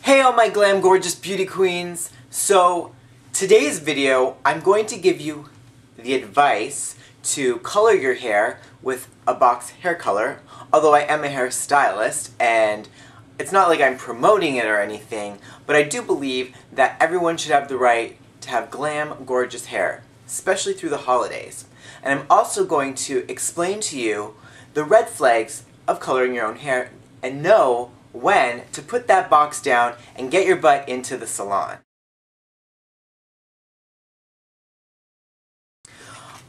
Hey all my Glam Gorgeous beauty queens! So today's video I'm going to give you the advice to color your hair with a box hair color, although I am a hairstylist and it's not like I'm promoting it or anything, but I do believe that everyone should have the right to have glam gorgeous hair, especially through the holidays. And I'm also going to explain to you the red flags of coloring your own hair and know when to put that box down and get your butt into the salon.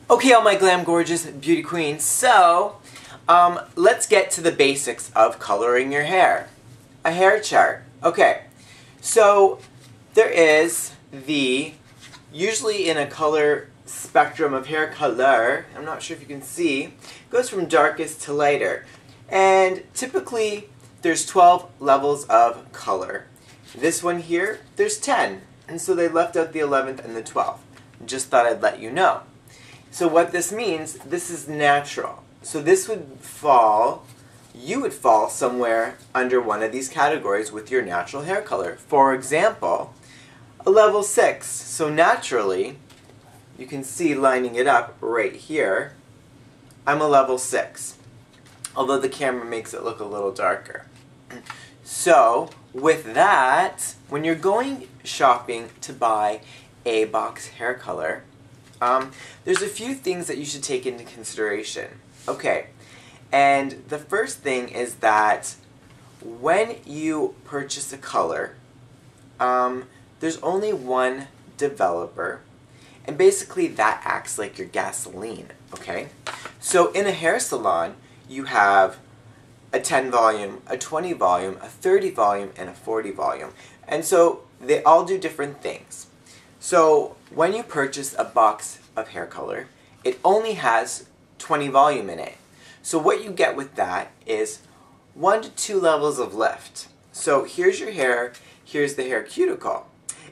Okay, all my Glam Gorgeous beauty queens, so let's get to the basics of coloring your hair. A hair chart. Okay, so there is usually in a color spectrum of hair color, I'm not sure if you can see, it goes from darkest to lighter. And typically there's 12 levels of color. This one here, there's 10. And so they left out the 11th and the 12th. Just thought I'd let you know. So what this means, this is natural. So this would fall, you would fall somewhere under one of these categories with your natural hair color. For example, a level 6. So naturally, you can see lining it up right here, I'm a level 6. Although the camera makes it look a little darker. So, with that, when you're going shopping to buy a box hair color, there's a few things that you should take into consideration. Okay, and the first thing is that when you purchase a color, there's only one developer, and basically that acts like your gasoline, okay? So in a hair salon, you have a 10 volume, a 20 volume, a 30 volume, and a 40 volume. And so they all do different things. So when you purchase a box of hair color, it only has 20 volume in it. So what you get with that is 1 to 2 levels of lift. So here's your hair, here's the hair cuticle.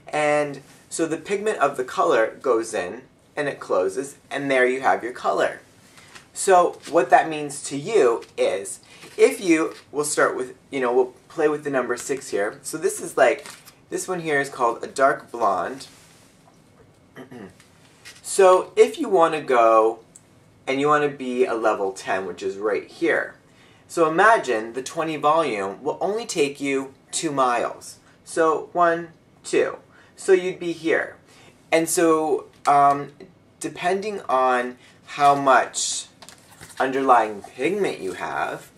And so the pigment of the color goes in, and it closes, and there you have your color. So what that means to you is, if you, we'll start with, we'll play with the number 6 here. So this is this one here is called a dark blonde. So if you want to go, and you want to be a level 10, which is right here. So imagine the 20 volume will only take you 2 miles. So 1, 2. So you'd be here. And so depending on how much underlying pigment you have,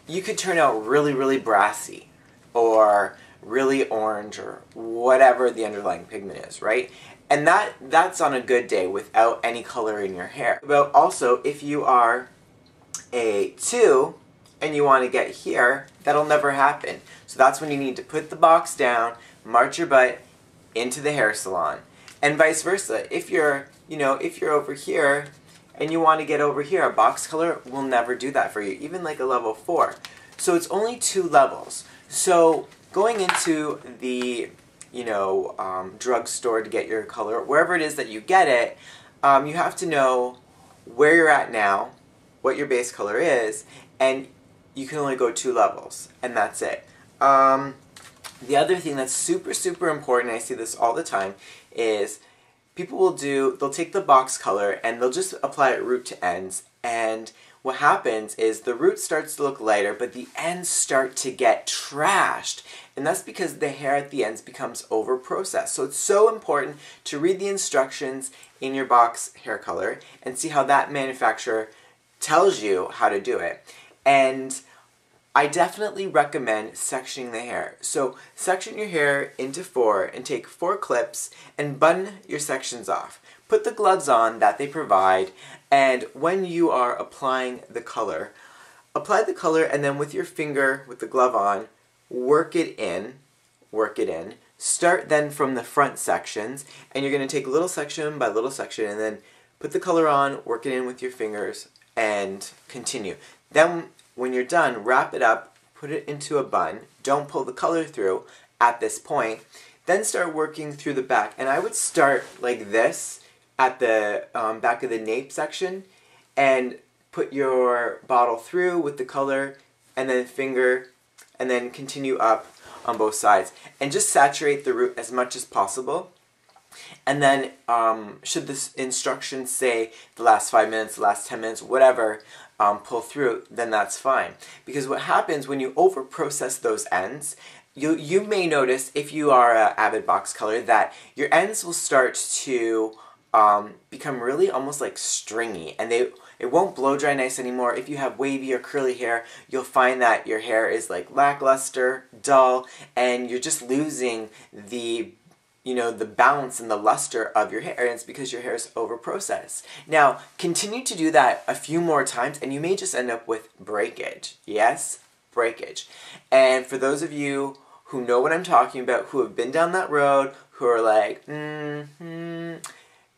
you could turn out really, really brassy or really orange or whatever the underlying pigment is, right? And that's on a good day without any color in your hair. But also, if you are a 2 and you want to get here, that'll never happen. So that's when you need to put the box down, march your butt into the hair salon. And vice versa. If you're, if you're over here and you want to get over here, a box color will never do that for you, even like a level 4. So it's only 2 levels. So going into the, drugstore to get your color, wherever it is that you get it, you have to know where you're at now, what your base color is, and you can only go 2 levels, and that's it. The other thing that's super, super important, I see this all the time, is people they'll take the box color and they'll just apply it root to ends, and what happens is the root starts to look lighter, but the ends start to get trashed, and that's because the hair at the ends becomes over-processed. So it's so important to read the instructions in your box hair color and see how that manufacturer tells you how to do it. And I definitely recommend sectioning the hair. So section your hair into 4 and take 4 clips and button your sections off. Put the gloves on that they provide, and when you are applying the color, apply the color and then with your finger, with the glove on, work it in. Start then from the front sections, and you're going to take little section by little section and then put the color on, work it in with your fingers, and continue. Then when you're done, wrap it up, put it into a bun, don't pull the color through at this point, then start working through the back. And I would start like this at the back of the nape section and put your bottle through with the color and then finger and then continue up on both sides. And just saturate the root as much as possible. And then, should this instruction say the last 5 minutes, the last 10 minutes, whatever, pull through, then that's fine. Because what happens when you over-process those ends, you may notice, if you are an avid box color, that your ends will start to become really almost like stringy, and it won't blow dry nice anymore. If you have wavy or curly hair, you'll find that your hair is like lackluster, dull, and you're just losing the bounce and the luster of your hair, and it's because your hair is over-processed. Now, continue to do that a few more times, and you may just end up with breakage. Yes? Breakage. And for those of you who know what I'm talking about, who have been down that road, who are like,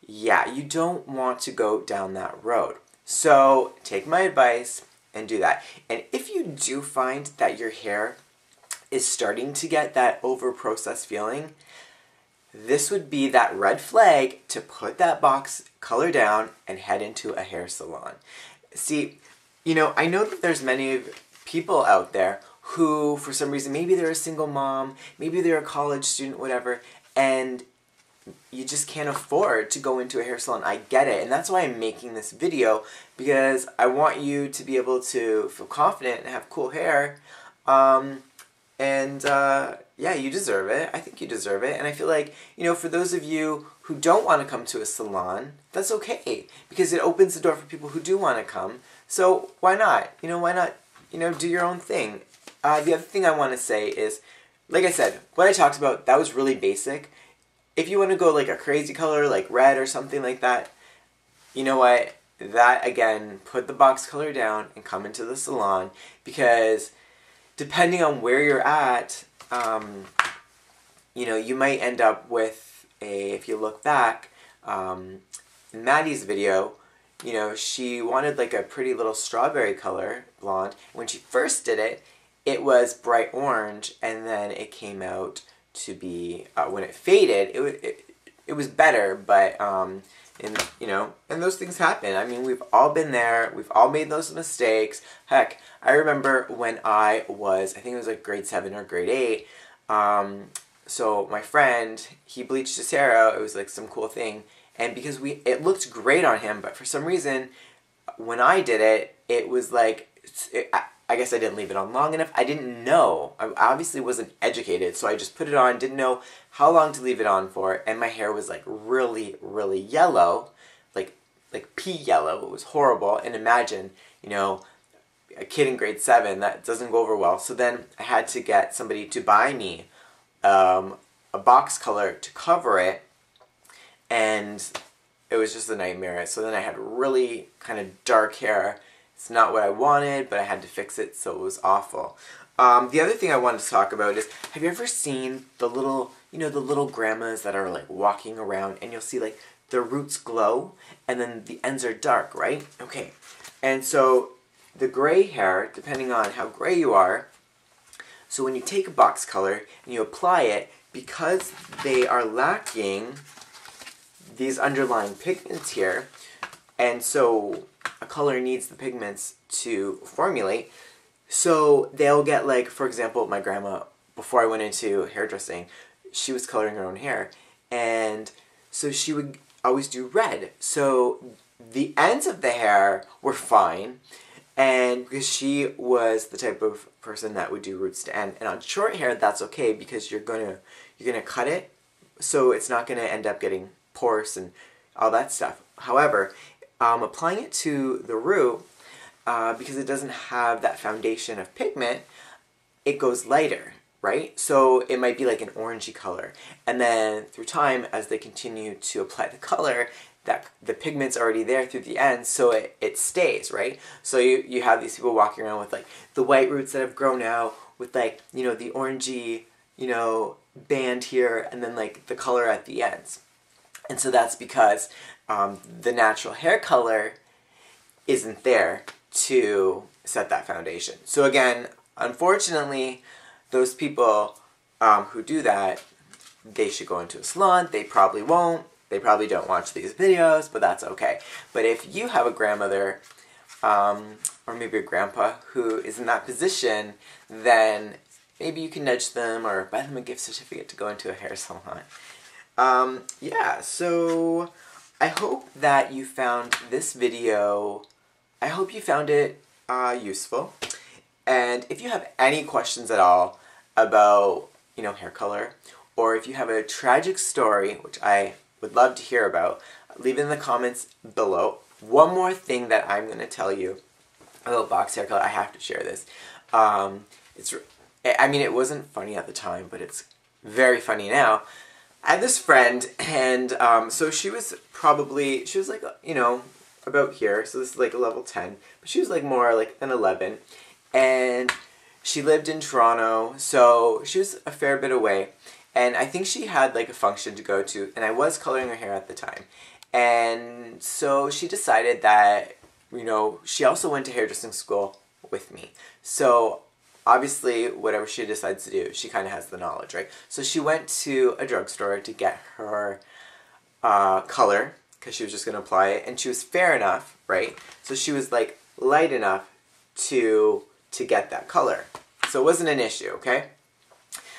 yeah, you don't want to go down that road. So, take my advice and do that. And if you do find that your hair is starting to get that over-processed feeling, this would be that red flag to put that box color down and head into a hair salon. See, I know that there's many people out there who, for some reason, maybe they're a single mom, maybe they're a college student, whatever, and you just can't afford to go into a hair salon. I get it, and that's why I'm making this video, because I want you to be able to feel confident and have cool hair, yeah, you deserve it. I think you deserve it. And I feel like, for those of you who don't want to come to a salon, that's okay. Because it opens the door for people who do want to come. So why not? Why not, do your own thing. The other thing I want to say is, like I said, what I talked about, that was really basic. If you want to go like a crazy color, like red or something like that, you know what? That, again, put the box color down and come into the salon. Because depending on where you're at, you might end up with if you look back, in Maddie's video, she wanted like a pretty little strawberry color, blonde. When she first did it, it was bright orange, and then it came out to be, when it faded, it was better, but, and those things happen. I mean, we've all been there, we've all made those mistakes. Heck, I remember when I think it was like grade 7 or grade 8, so my friend, he bleached his hair out, it was like some cool thing, and because it looked great on him, but for some reason, when I did it, it was like, I guess I didn't leave it on long enough. I didn't know. I obviously wasn't educated, so I just put it on, didn't know how long to leave it on for, and my hair was like really, really yellow, like pea yellow. It was horrible, and imagine, a kid in grade 7, that doesn't go over well. So then I had to get somebody to buy me a box color to cover it, and it was just a nightmare. So then I had really kind of dark hair. It's not what I wanted, but I had to fix it, so it was awful. The other thing I wanted to talk about is, have you ever seen the little, the little grandmas that are like walking around, and you'll see like the roots glow, and then the ends are dark, right? Okay, and so the gray hair, depending on how gray you are, so when you take a box color and you apply it, because they are lacking these underlying pigments here, and so a color needs the pigments to formulate, so they'll get like, for example, my grandma, before I went into hairdressing, she was coloring her own hair, and so she would always do red. So the ends of the hair were fine, and because she was the type of person that would do roots to end, and on short hair that's okay because you're gonna cut it, so it's not gonna end up getting porous and all that stuff. However, applying it to the root, because it doesn't have that foundation of pigment, it goes lighter, right? So it might be like an orangey color, and then through time, as they continue to apply the color, that the pigment's already there through the ends, so it stays, right? So you have these people walking around with like the white roots that have grown out, with like, the orangey, band here, and then like the color at the ends. And so that's because the natural hair color isn't there to set that foundation. So again, unfortunately, those people who do that, they should go into a salon. They probably won't. They probably don't watch these videos, but that's okay. But if you have a grandmother, or maybe a grandpa, who is in that position, then maybe you can nudge them or buy them a gift certificate to go into a hair salon. Yeah, so I hope that you found this video, I hope you found it useful. And if you have any questions at all about, hair color, or if you have a tragic story, which I would love to hear about, leave it in the comments below. One more thing that I'm going to tell you about box hair color, I have to share this. It wasn't funny at the time, but it's very funny now. I had this friend, and so she was like, about here, so this is like a level 10, but she was like more like an 11, and she lived in Toronto, so she was a fair bit away, and I think she had like a function to go to, and I was coloring her hair at the time, and so she decided that, she also went to hairdressing school with me, so obviously, whatever she decides to do, she kind of has the knowledge, right? So she went to a drugstore to get her color, because she was just going to apply it, and she was fair enough, right? So she was, like, light enough to get that color. So it wasn't an issue, okay?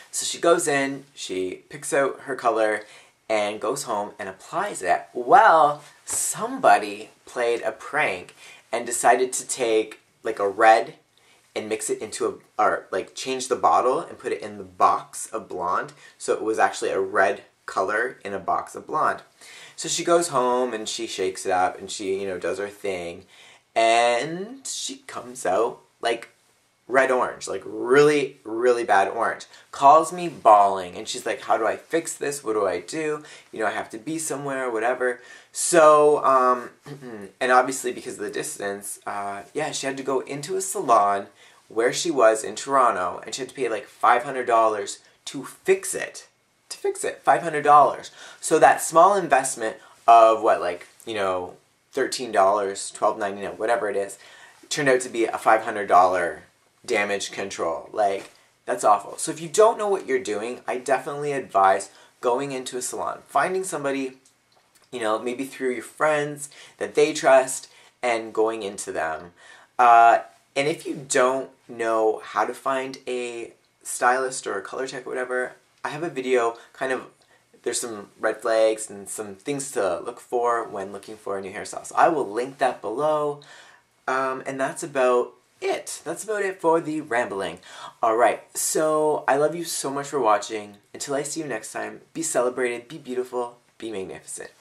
So she goes in, she picks out her color, and goes home and applies it. Well, somebody played a prank and decided to take, like, a red and mix it into change the bottle and put it in the box of blonde. So it was actually a red color in a box of blonde. So she goes home and she shakes it up and she, does her thing. And she comes out like red-orange, like really, really bad orange. Calls me bawling and she's like, how do I fix this? What do I do? I have to be somewhere, whatever. So, and obviously because of the distance, she had to go into a salon where she was in Toronto, and she had to pay like $500 to fix it. $500. So that small investment of what, like, $13, $12.99, whatever it is, turned out to be a $500 damage control. Like, that's awful. So if you don't know what you're doing, I definitely advise going into a salon, finding somebody, maybe through your friends that they trust, and going into them. And if you don't know how to find a stylist or a color tech or whatever, I have a video, there's some red flags and some things to look for when looking for a new hairstyle. So I will link that below. And that's about it. That's about it for the rambling. Alright, so I love you so much for watching. Until I see you next time, be celebrated, be beautiful, be magnificent.